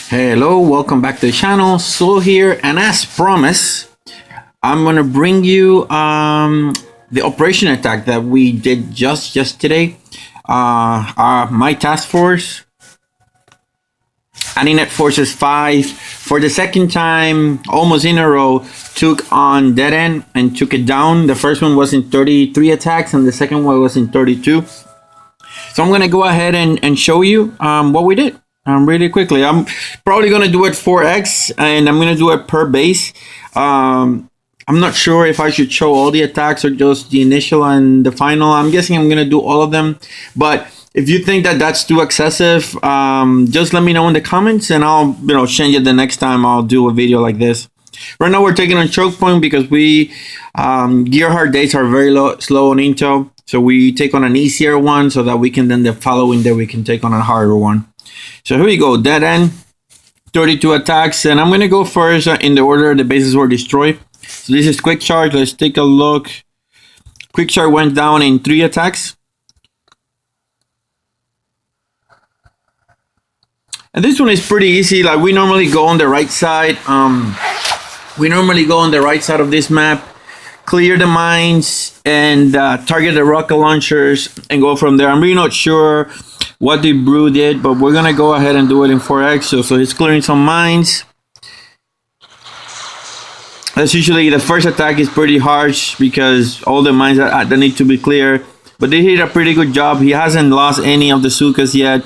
Hello, welcome back to the channel. Slow here, and as promised, I'm gonna bring you the operation attack that we did just yesterday. My task force, AnninetForces5, for the second time, almost in a row, took on Dead End and took it down. The first one was in 33 attacks, and the second one was in 32. So I'm gonna go ahead and show you what we did. Really quickly. I'm probably gonna do it 4x, and I'm gonna do it per base. I'm not sure if I should show all the attacks or just the initial and the final. I'm guessing I'm gonna do all of them, but if you think that that's too excessive, just let me know in the comments, and I'll change it the next time I'll do a video like this. Right now we're taking on choke point because we gear hard days are very slow on Intel, so we take on an easier one so that we can then the following day we can take on a harder one. So here we go, Dead End, 32 attacks, and I'm going to go first in the order the bases were destroyed. So this is Quick Charge. Let's take a look. Quick Charge went down in 3 attacks. And this one is pretty easy. Like, we normally go on the right side. We normally go on the right side of this map, clear the mines, and target the rocket launchers and go from there. I'm really not sure what the brew did, but we're gonna go ahead and do it in 4x. So he's clearing some mines. That's usually the first attack is pretty harsh because all the mines that need to be clear, but they did a pretty good job. He hasn't lost any of the Sukas yet,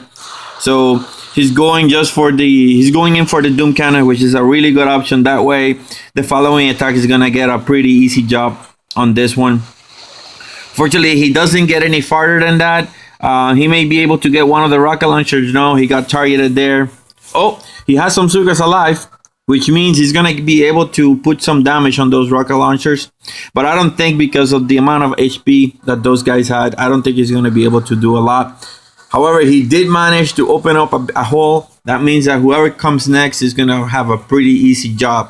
so he's going in for the Doom Cannon, which is a really good option. That way the following attack is gonna get a pretty easy job on this one. Fortunately, he doesn't get any farther than that. He may be able to get one of the rocket launchers. No, he got targeted there. Oh, he has some Sukas alive, which means he's going to be able to put some damage on those rocket launchers. But I don't think, because of the amount of HP that those guys had, I don't think he's going to be able to do a lot. However, he did manage to open up a hole. That means that whoever comes next is going to have a pretty easy job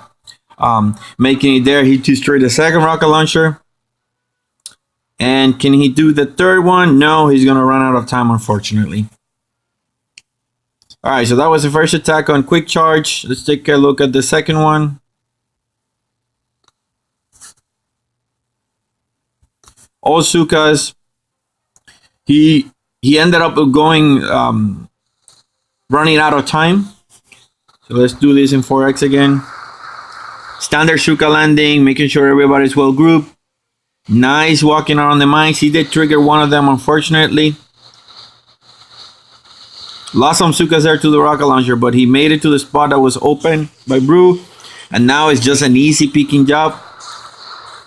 making it there. He destroyed the second rocket launcher. And can he do the third one? No, he's going to run out of time, unfortunately. All right, so that was the first attack on Quick Charge. Let's take a look at the second one. All Sukas. He ended up going running out of time. So let's do this in 4x again. Standard Suka landing, making sure everybody's well grouped. Nice walking around the mines. He did trigger one of them, unfortunately. Lost some Sukas there to the rocket launcher, but he made it to the spot that was open by Brew. And now it's just an easy peeking job.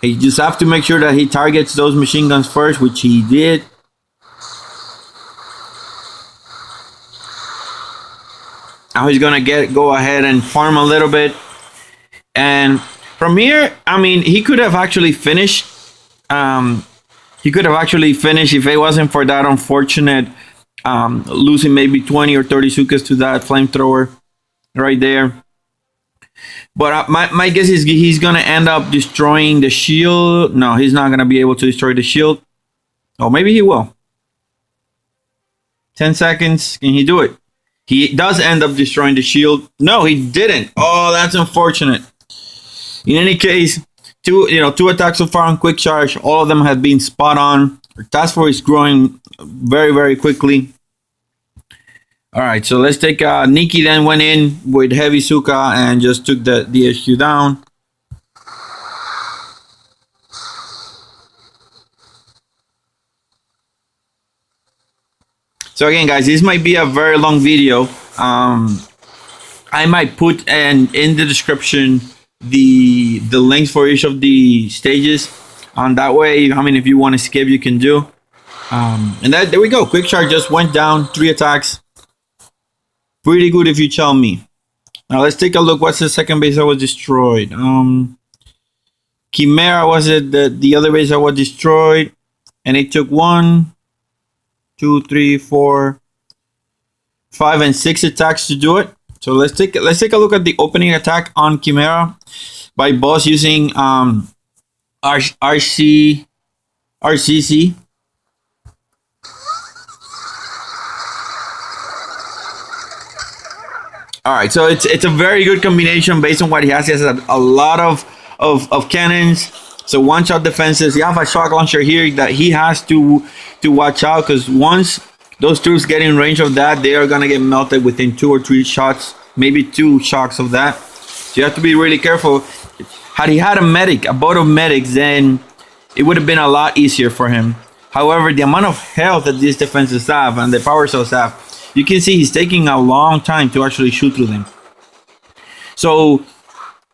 He just have to make sure that he targets those machine guns first, which he did. Now he's gonna go ahead and farm a little bit. And from here, I mean, he could have actually finished. If it wasn't for that unfortunate losing maybe 20 or 30 Sukas to that flamethrower right there. But my guess is he's gonna end up destroying the shield. No, he's not gonna be able to destroy the shield. Oh, maybe he will. 10 seconds. Can he do it? He does end up destroying the shield. No, he didn't. Oh, that's unfortunate. In any case, two attacks so far on Quick Charge. All of them have been spot on. Our task force is growing very, very quickly. All right, so let's take Nikki. Then went in with heavy Suka and just took the HQ down. So again, guys, this might be a very long video. I might put in the description the links for each of the stages. That way, I mean, if you want to skip, you can do. And there we go. Quick Charge just went down 3 attacks. Pretty good if you tell me. Now let's take a look. What's the second base that was destroyed? Chimera was it the other base that was destroyed, and it took 1, 2, 3, 4, 5, and 6 attacks to do it. So let's take a look at the opening attack on Chimera by Boss using RCC. All right, so it's a very good combination based on what he has. He has a lot of cannons. So one shot defenses. You have a shock launcher here that he has to watch out, because once those troops get in range of that, they are gonna get melted within 2 or 3 shots, maybe 2 shocks of that. So you have to be really careful. Had he had a boat of medics, then it would have been a lot easier for him. However, the amount of health that these defenses have and the power cells have, you can see he's taking a long time to actually shoot through them. So,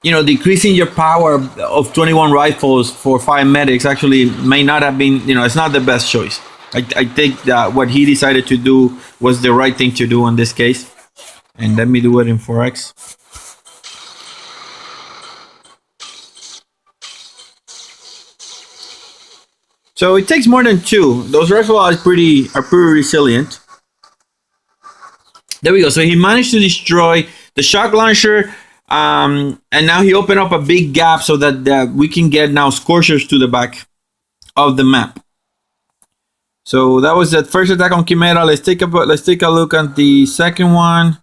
decreasing your power of 21 rifles for 5 medics actually may not have been, it's not the best choice. I think that what he decided to do was the right thing to do in this case. And let me do it in 4x. So it takes more than 2. Those rifles are pretty resilient. There we go. So he managed to destroy the shock launcher, and now he opened up a big gap so that we can get now scorchers to the back of the map. So that was the first attack on Chimera. Let's take a look at the second one.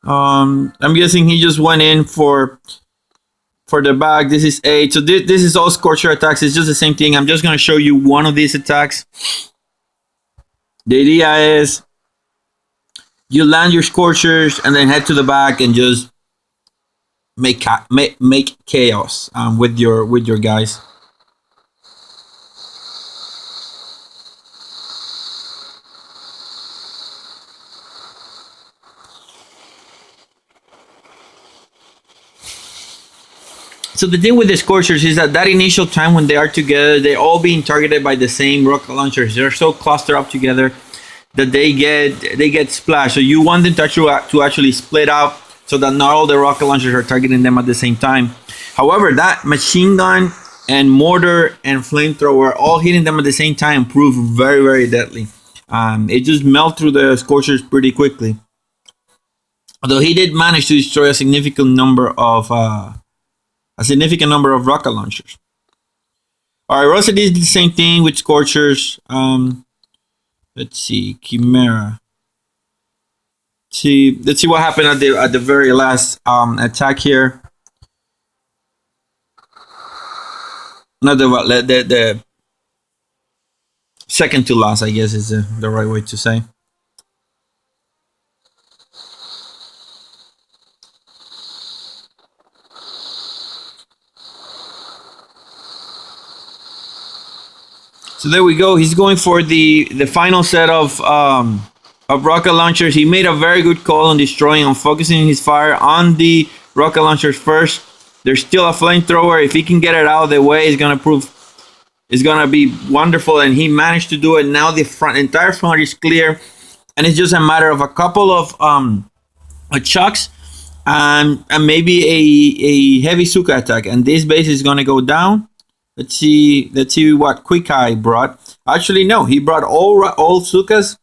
I'm guessing he just went in for the back. This is 8. So this is all scorcher attacks. It's just the same thing. I'm just going to show you one of these attacks. The idea is you land your scorchers and then head to the back and just make chaos with your guys. So the thing with the scorchers is that initial time when they are together, they're all being targeted by the same rocket launchers. They're so clustered up together that they get splashed. So you want them to actually split out so that not all the rocket launchers are targeting them at the same time. However, that machine gun and mortar and flamethrower all hitting them at the same time proved very, very deadly. It just melted through the scorchers pretty quickly. Although he did manage to destroy a significant number of rocket launchers. All right, Rosa did the same thing with scorchers. Let's see, Chimera. Let's see what happened at the very last attack here. Not the second to last, I guess, is the right way to say. So there we go. He's going for the final set of rocket launchers. He made a very good call on destroying and focusing his fire on the rocket launchers first. There's still a flamethrower. If he can get it out of the way, it's gonna be wonderful. And he managed to do it. Now the entire front is clear, and it's just a matter of a couple of chucks and maybe a heavy Suka attack, and this base is gonna go down. Let's see what Quick Eye brought. Actually, no, he brought all Sukas.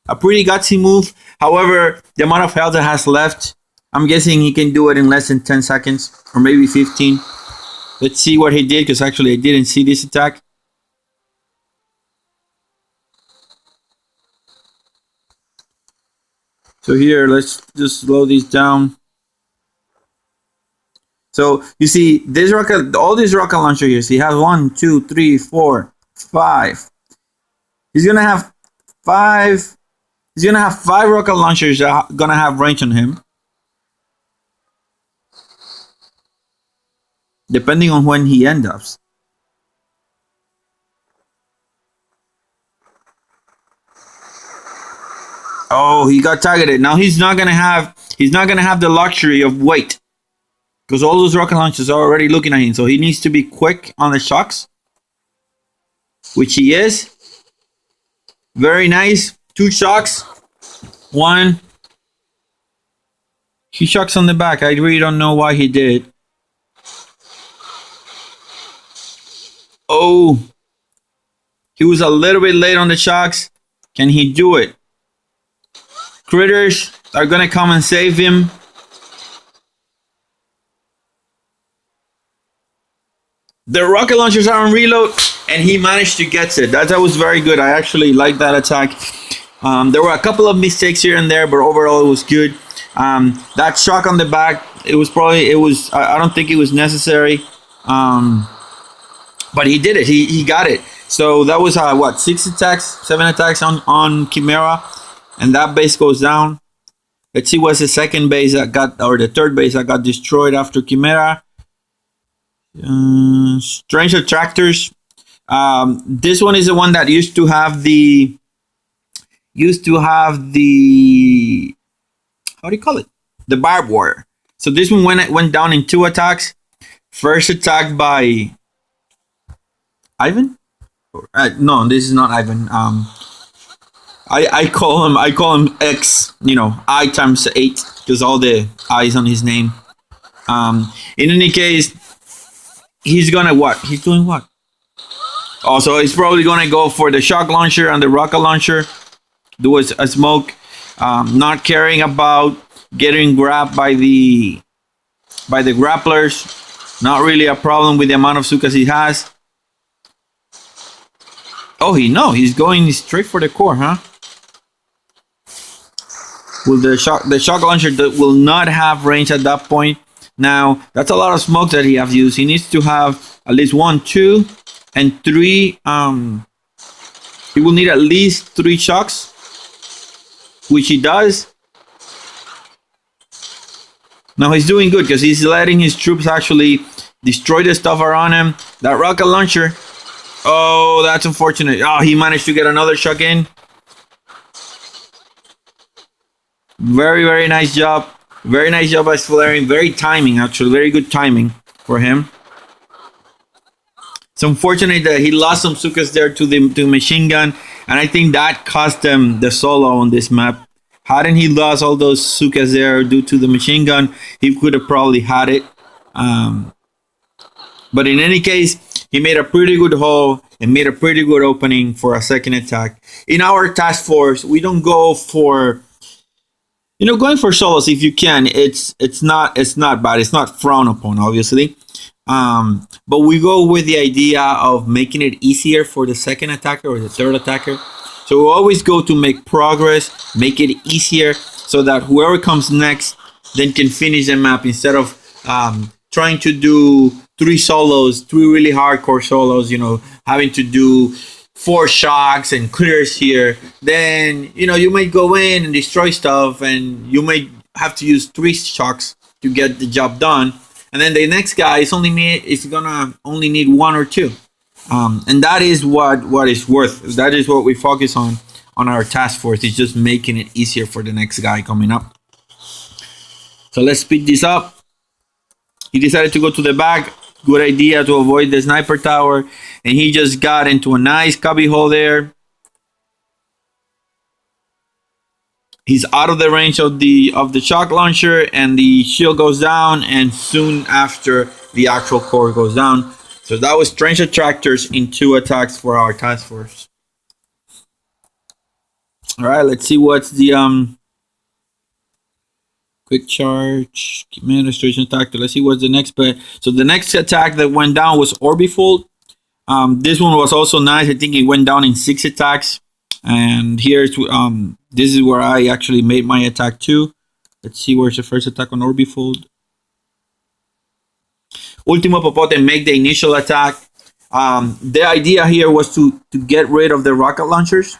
A pretty gutsy move. However, the amount of health that has left, I'm guessing he can do it in less than 10 seconds or maybe 15. Let's see what he did, because actually I didn't see this attack. So here, let's just slow these down. So you see, all these rocket launcher here. So he has 1, 2, 3, 4, 5. He's gonna have 5. He's gonna have 5 rocket launchers that are gonna have range on him, depending on when he ends up. Oh, he got targeted. Now he's not gonna have the luxury of wait, because all those rocket launchers are already looking at him. So he needs to be quick on the shocks, which he is. Very nice. 2 shocks. 1. He shocks on the back. I really don't know why he did. Oh, he was a little bit late on the shocks. Can he do it? Critters are gonna come and save him. The rocket launchers are on reload, and he managed to get it. That was very good. I actually like that attack. There were a couple of mistakes here and there, but overall it was good. That shock on the back, I don't think it was necessary, but he did it. He got it. So that was what, 6 attacks, 7 attacks on Chimera, and that base goes down. Let's see what's the second base that got, or the third base that got destroyed after Chimera. Strange Attractors. This one is the one that used to have the how do you call it? The barbed wire. So this one went down in 2 attacks. First attack by Ivan. No, this is not Ivan. I call him X. I times 8 because all the I's on his name. In any case, he's gonna what? He's doing what? Also, he's probably gonna go for the shock launcher and the rocket launcher. Do a smoke, not caring about getting grabbed by the grapplers. Not really a problem with the amount of sukas he has. Oh, he's going straight for the core, huh? Will the shock launcher will not have range at that point. Now that's a lot of smoke that he has used. He needs to have at least 1, 2, and 3. He will need at least 3 shocks, which he does. Now he's doing good because he's letting his troops actually destroy the stuff around him. That rocket launcher. Oh, that's unfortunate. Oh, he managed to get another shock in. Very, very nice job. Very nice job by Flaring. Very timing, actually. Very good timing for him. It's unfortunate that he lost some sukas there to the machine gun, and I think that cost him the solo on this map. Hadn't he lost all those sukas there due to the machine gun, he could have probably had it. But in any case, he made a pretty good haul and made a pretty good opening for a second attack. In our task force, we don't go for, going for solos if you can. It's not bad. It's not frowned upon, obviously. But we go with the idea of making it easier for the second attacker or the third attacker. So we always go to make progress, make it easier, so that whoever comes next then can finish the map instead of trying to do 3 solos, 3 really hardcore solos, having to do 4 shocks and clears here. Then, you might go in and destroy stuff, and you might have to use 3 shocks to get the job done. And then the next guy is gonna only need 1 or 2. And that is what is worth. That is what we focus on our task force. Is just making it easier for the next guy coming up. So let's speed this up. He decided to go to the back. Good idea to avoid the sniper tower. And he just got into a nice cubby hole there. He's out of the range of the shock launcher, and the shield goes down, and soon after the actual core goes down. So that was Strange Attractors in 2 attacks for our task force. All right, let's see what's the quick charge, administration attack. Let's see what's the next. So the next attack that went down was Orbifold. This one was also nice. I think it went down in 6 attacks. And here's this is where I actually made my attack too. Let's see where's the first attack on Orbifold. Ultimo Popote make the initial attack. The idea here was to get rid of the rocket launchers,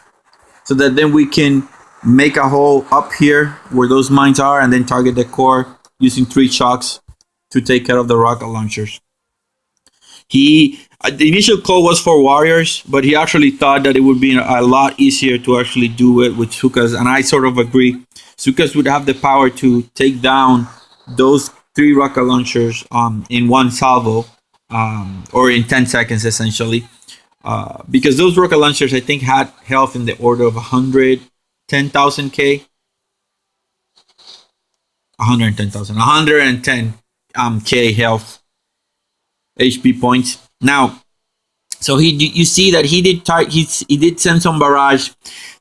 so that then we can make a hole up here where those mines are, and then target the core using 3 shocks to take care of the rocket launchers. The initial call was for warriors, but he actually thought that it would be a lot easier to actually do it with Sukas, and I sort of agree. Sukas would have the power to take down those 3 rocket launchers in 1 salvo, or in 10 seconds essentially, because those rocket launchers I think had health in the order of 110,000 K. 110 K health. HP points. Now, so you see that he did send some barrage.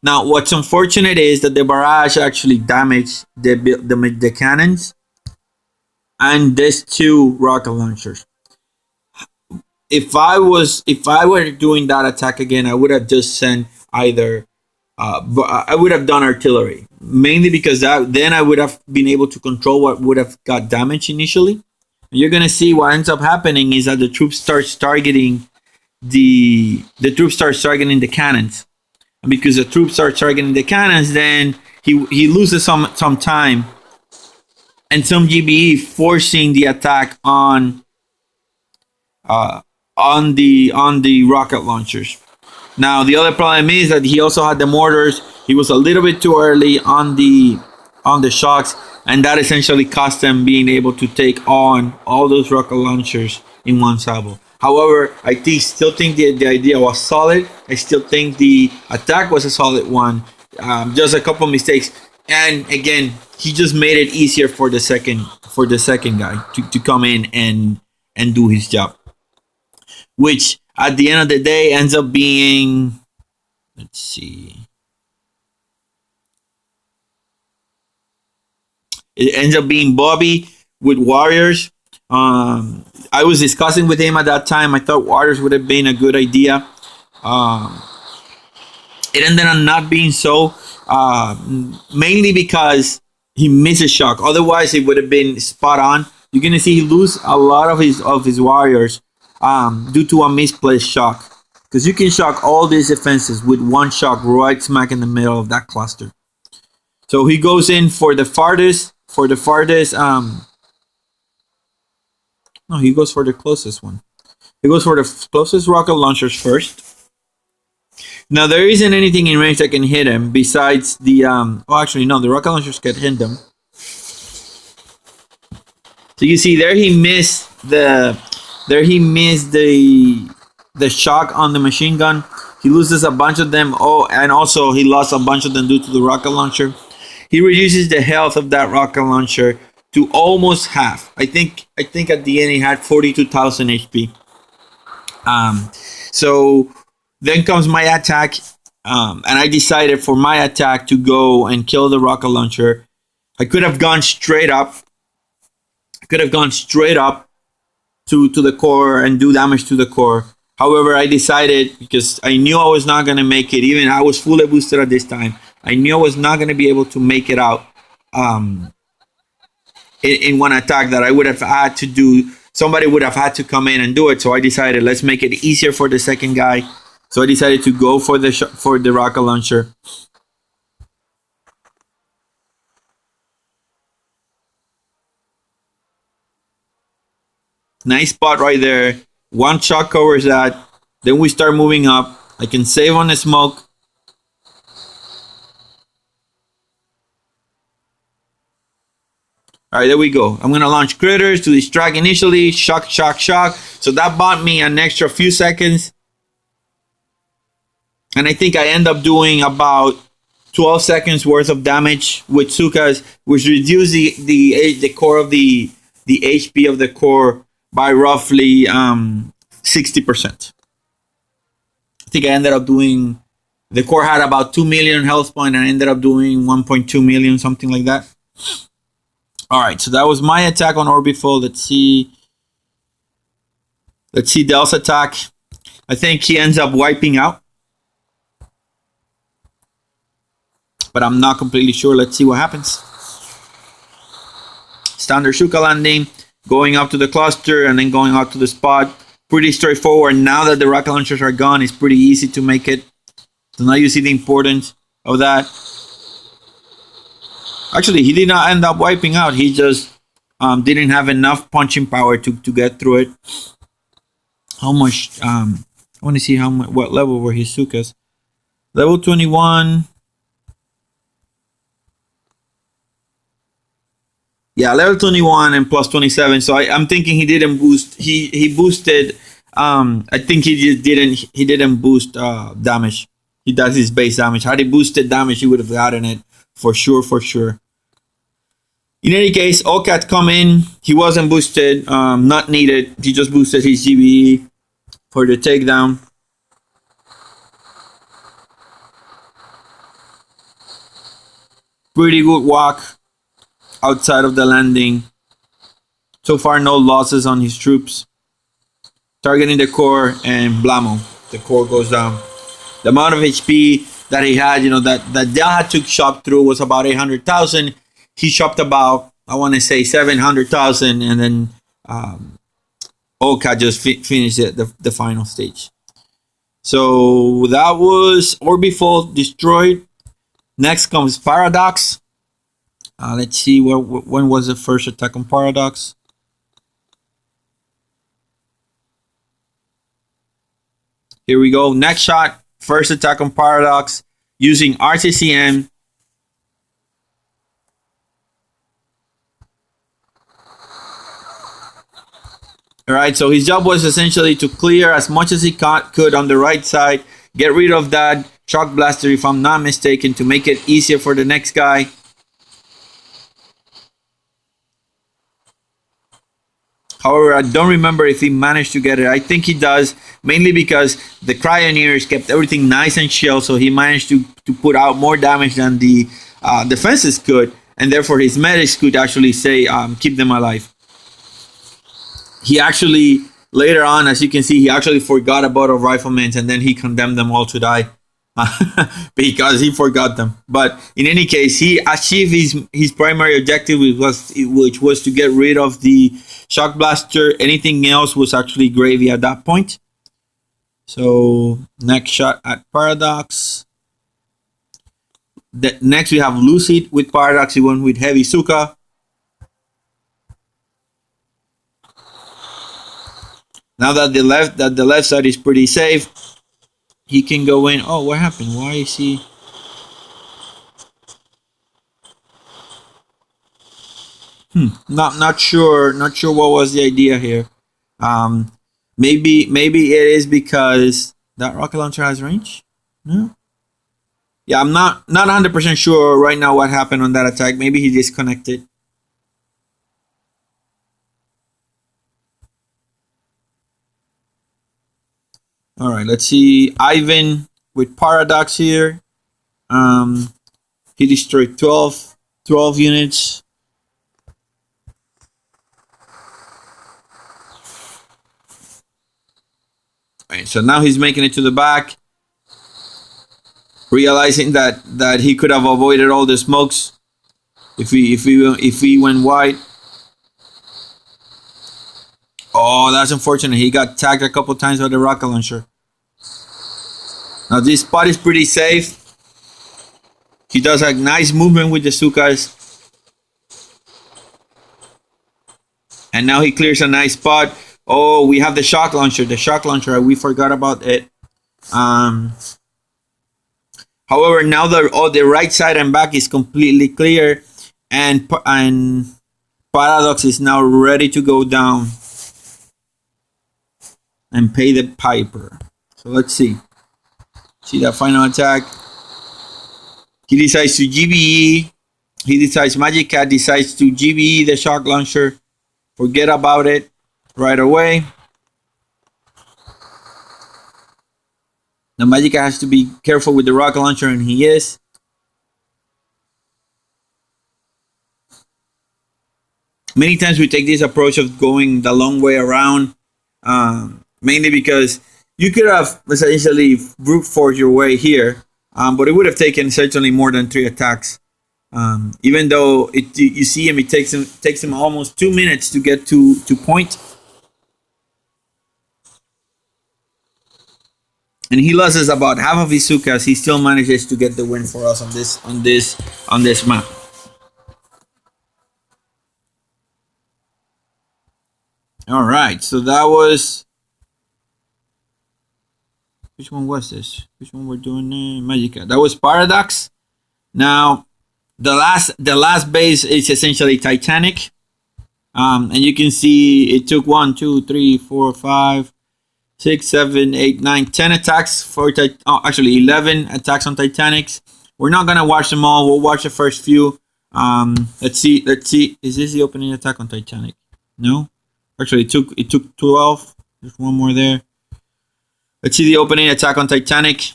Now, what's unfortunate is that the barrage actually damaged the cannons and these 2 rocket launchers. If I were doing that attack again, I would have just sent either but I would have done artillery, mainly because then I would have been able to control what would have got damaged initially. You're gonna see what ends up happening is that the troops starts targeting the cannons, and because the troops start targeting the cannons, then he loses some time and some GBE, forcing the attack on the rocket launchers. Now the other problem is that he also had the mortars. He was a little bit too early on the shocks, and that essentially cost them being able to take on all those rocket launchers in one salvo. However, I still think the idea was solid. I still think the attack was a solid one. Just a couple mistakes, and again, he just made it easier for the second guy to come in and do his job, which at the end of the day ends up being, let's see, it ends up being Bobby with Warriors. I was discussing with him at that time. I thought Warriors would have been a good idea. It ended up not being so, mainly because he missed a shock. Otherwise, it would have been spot on. You're gonna see he lose a lot of his Warriors due to a misplaced shock, because you can shock all these defenses with one shock right smack in the middle of that cluster. So he goes in for the farthest. No, he goes for the closest one. He goes for the closest rocket launchers first. Now there isn't anything in range that can hit him besides the actually no, the rocket launchers can hit him. So you see there he missed the shock on the machine gun. He loses a bunch of them. Oh, and also he lost a bunch of them due to the rocket launcher. He reduces the health of that rocket launcher to almost half. I think at the end he had 42,000 HP. So then comes my attack, and I decided for my attack to go and kill the rocket launcher. I could have gone straight up. To the core and do damage to the core. However, I decided, because I knew I was not going to make it, even I was fully boosted at this time, I knew I was not going to be able to make it out in one attack, that I would have had to do, somebody would have had to come in and do it. So I decided, let's make it easier for the second guy. So I decided to go for the rocket launcher. Nice spot right there. One shot covers that. Then we start moving up. I can save on the smoke. All right, there we go. I'm going to launch critters to distract initially. Shock. So that bought me an extra few seconds. And I think I end up doing about 12 seconds worth of damage with Sukas, which reduced the core of the HP of the core by roughly 60%. I think I ended up doing, the core had about 2 million health point, and I ended up doing 1.2 million, something like that. All right, so that was my attack on Orbifold. Let's see Del's attack. I think he ends up wiping out, but I'm not completely sure. Let's see what happens. Standard Shuka landing, going up to the cluster and then going out to the spot. Pretty straightforward. Now that the rocket launchers are gone, it's pretty easy to make it. So now you see the importance of that. Actually, he did not end up wiping out. He just didn't have enough punching power to get through it. How much? I want to see what level were his Sukas. Level 21. Yeah, level 21 and plus 27. So I'm thinking he didn't boost. He boosted. I think he didn't boost damage. He does his base damage. Had he boosted damage, he would have gotten it for sure. In any case, Allcat come in. He wasn't boosted. Not needed. He just boosted his GBE for the takedown. Pretty good walk outside of the landing. So far, no losses on his troops. Targeting the core, and blammo, the core goes down. The amount of HP that he had, that Dell had to shop through was about 800,000. He shopped about, I want to say, 700,000, and then Oka just finished the final stage. So that was Orbifold destroyed. Next comes Paradox. Let's see, when was the first attack on Paradox? Here we go. Next shot, first attack on Paradox using RCCM. All right, so his job was essentially to clear as much as he could on the right side, get rid of that shock blaster, if I'm not mistaken, to make it easier for the next guy. However, I don't remember if he managed to get it. I think he does, mainly because the Cryoneers kept everything nice and chill, so he managed to put out more damage than the defenses could, and therefore his medics could actually say, keep them alive. He actually, later on, as you can see, he actually forgot about our riflemen, and then he condemned them all to die because he forgot them. But in any case, he achieved his primary objective, which was to get rid of the shock blaster. Anything else was actually gravy at that point. So next shot at Paradox. Next we have Lucid with Paradox. He went with Heavy Suka. Now that the left side is pretty safe, he can go in. Oh, what happened? Why is he? Not sure what was the idea here. Maybe it is because that rocket launcher has range. No. Yeah, I'm not 100% sure right now what happened on that attack. Maybe he disconnected. All right, let's see. Ivan with Paradox here. He destroyed 12 units. All right, so now he's making it to the back, realizing that he could have avoided all the smokes if he went wide. Oh, that's unfortunate. He got tagged a couple times by the rocket launcher. Now this spot is pretty safe. He does a nice movement with the Sukas. And now he clears a nice spot. Oh, we have the shock launcher. The shock launcher, we forgot about it. However, now the right side and back is completely clear. And Paradox is now ready to go down and pay the piper. So let's see. See that final attack. He decides to GBE. Magic Cat decides to GBE the shock launcher. Forget about it right away. Now Magic Cat has to be careful with the rocket launcher, and he is. Many times we take this approach of going the long way around. Mainly because you could have essentially brute force your way here, but it would have taken certainly more than 3 attacks. Even though you see him, it takes him almost 2 minutes to get to point, and he loses about half of his Sukas. He still manages to get the win for us on this map. All right, so that was. Which one was this? Which one we're doing? Magica. That was Paradox. Now, the last base is essentially Titanic, and you can see it took 1, 2, 3, 4, 5, 6, 7, 8, 9, 10 attacks for actually 11 attacks on Titanics. We're not gonna watch them all. We'll watch the first few. Let's see. Is this the opening attack on Titanic? No. Actually, it took 12. There's one more there. Let's see the opening attack on Titanic.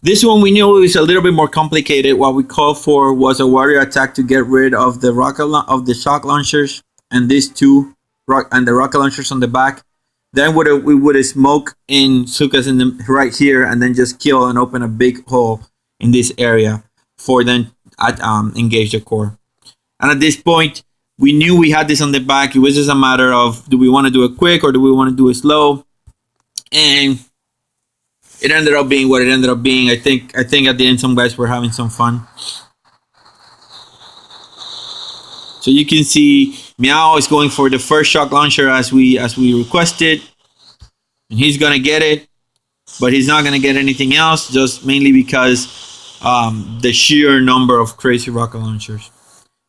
This one we knew is a little bit more complicated. What we called for was a warrior attack to get rid of the shock launchers and these two and the rocket launchers on the back. Then we would smoke in Sukas in the right here, and then just kill and open a big hole in this area for then engage the core. And at this point, we knew we had this on the back. It was just a matter of, do we want to do it quick or do we want to do it slow? And it ended up being what it ended up being. I think at the end, some guys were having some fun. So you can see Meow is going for the first shock launcher as we requested, and he's gonna get it, but he's not gonna get anything else, just mainly because the sheer number of crazy rocket launchers.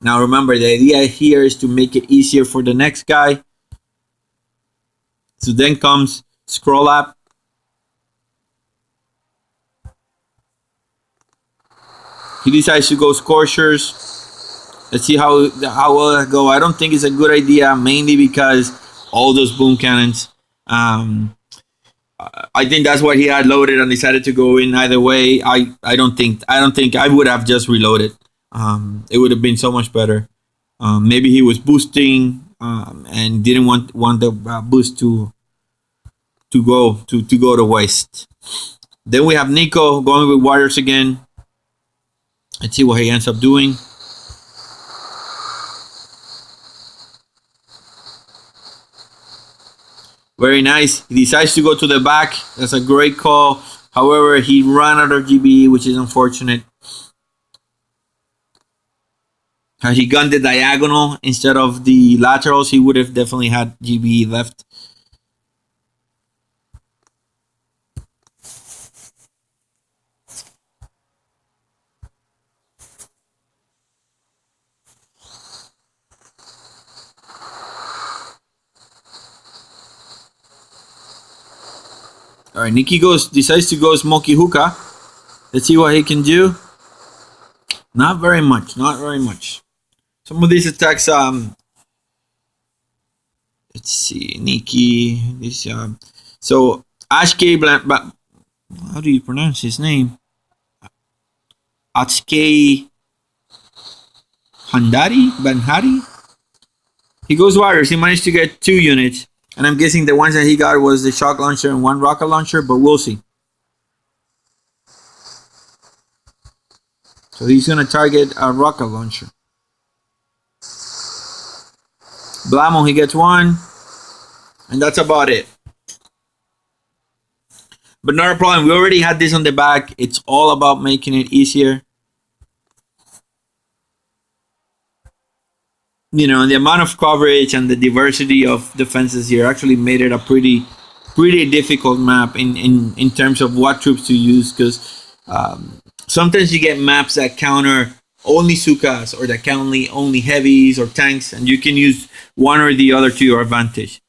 Now remember, the idea here is to make it easier for the next guy. So then comes Scroll Up. He decides to go Scorchers. Let's see how well it go. I don't think it's a good idea, mainly because all those boom cannons. I think that's what he had loaded and decided to go in either way. I don't think I would have just reloaded. It would have been so much better. Maybe he was boosting and didn't want the boost to go to waste. Then we have Nico going with Warriors again. Let's see what he ends up doing. Very nice. He decides to go to the back. That's a great call. However, he ran out of GBE, which is unfortunate. Had he gone the diagonal instead of the laterals, he would have definitely had GBE left. All right, Nikki decides to go Smoky Hookah. Let's see what he can do. Not very much. Some of these attacks, let's see, Nikki. This so Ashke how do you pronounce his name? Ashke Banhari. He goes Warriors. He managed to get 2 units. And I'm guessing the ones that he got was the shock launcher and 1 rocket launcher, but we'll see. So he's going to target a rocket launcher. Blamo, he gets 1. And that's about it. But not a problem. We already had this on the back. It's all about making it easier. You know, the amount of coverage and the diversity of defenses here actually made it a pretty difficult map in terms of what troops to use, because sometimes you get maps that counter only Sukas or that counter only heavies or tanks, and you can use one or the other to your advantage.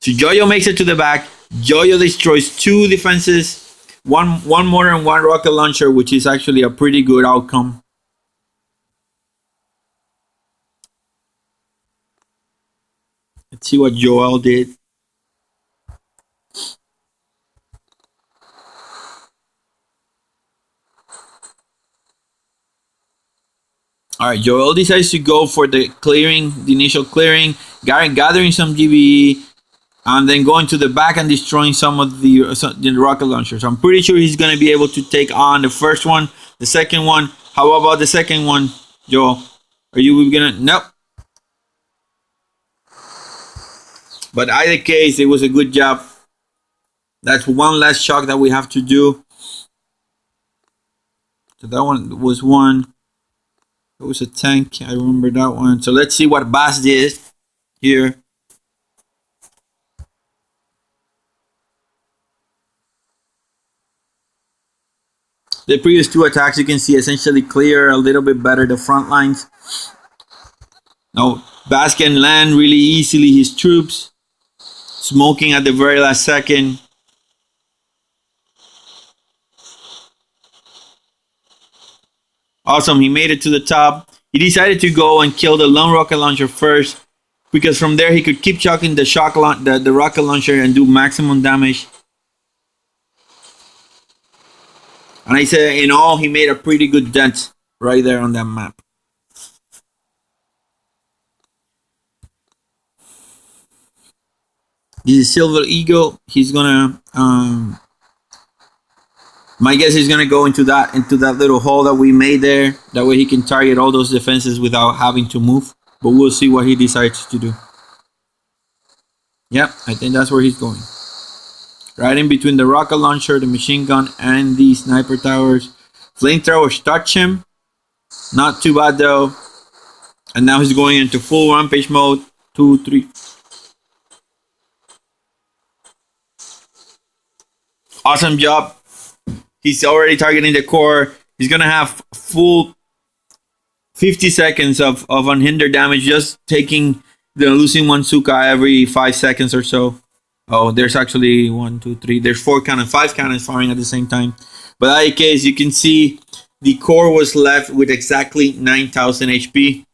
So Jojo makes it to the back. Jojo destroys 2 defenses, one mortar and 1 rocket launcher, which is actually a pretty good outcome. Let's see what Joel did. All right, Joel decides to go for the initial clearing, gathering some GBE, and then going to the back and destroying some of the rocket launchers. I'm pretty sure he's going to be able to take on the first one, the second one. How about the second one, Joel? Are you going to? Nope. But either case, it was a good job. That's one less shock that we have to do. So that one was 1. It was a tank. I remember that one. So let's see what Bass did here. The previous 2 attacks, you can see, essentially clear a little bit better the front lines. Now, Bass can land really easily his troops. Smoking at the very last second. Awesome, he made it to the top. He decided to go and kill the lone rocket launcher first, because from there he could keep chucking the rocket launcher and do maximum damage. And I said, in all, he made a pretty good dent right there on that map. This is Silver Eagle. He's gonna my guess is gonna go into that little hole that we made there. That way he can target all those defenses without having to move. But we'll see what he decides to do. Yep, I think that's where he's going. Right in between the rocket launcher, the machine gun, and the sniper towers. Flamethrowers touch him. Not too bad though. And now he's going into full rampage mode. 2, 3. Awesome job. He's already targeting the core. He's gonna have full 50 seconds of unhindered damage, just taking losing one Suka every 5 seconds or so. Oh, there's actually 1, 2, 3. There's 5 cannons firing at the same time. But in any case, you can see the core was left with exactly 9,000 HP.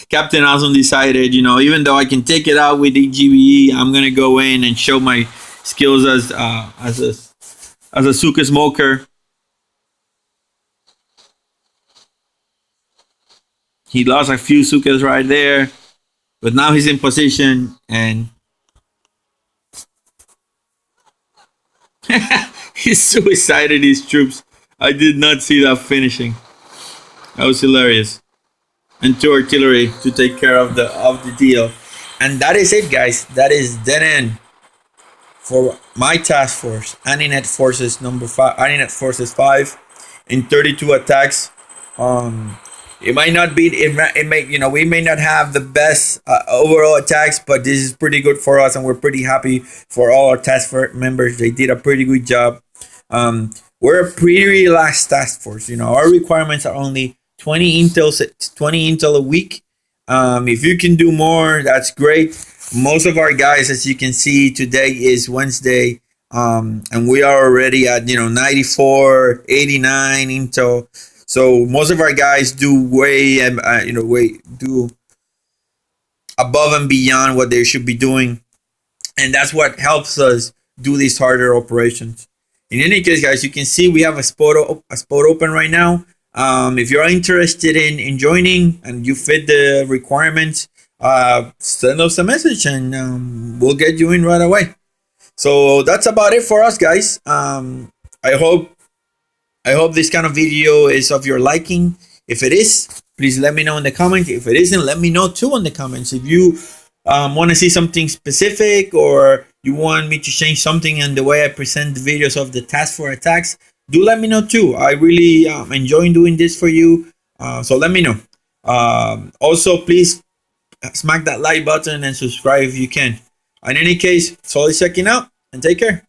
Captain Awesome decided, even though I can take it out with the GBE, I'm gonna go in and show my skills as a Suka smoker. He lost a few Sukas right there, but now he's in position and he suicided his troops. I did not see that finishing. That was hilarious. And 2 artillery to take care of the deal. And that is it, guys. That is dead end for my task force, AnninetForces number 5, AnninetForces5, in 32 attacks. It might not be, it may, we may not have the best overall attacks, but this is pretty good for us, and we're pretty happy for all our task force members. They did a pretty good job. We're a pretty relaxed task force. Our requirements are only 20 intel a week. If you can do more, that's great. Most of our guys, as you can see, today is Wednesday, and we are already at 94, 89 intel. So most of our guys do do above and beyond what they should be doing, and that's what helps us do these harder operations. In any case, guys, you can see we have a spot open right now. If you're interested in joining and you fit the requirements, send us a message and we'll get you in right away. So that's about it for us, guys. I hope this kind of video is of your liking. If it is, please let me know in the comments. If it isn't, let me know too in the comments. If you want to see something specific, or you want me to change something in the way I present the videos of the task for attacks, do let me know too. I really enjoy doing this for you. So let me know. Also, please smack that like button and subscribe if you can. In any case, solid checking out, and take care.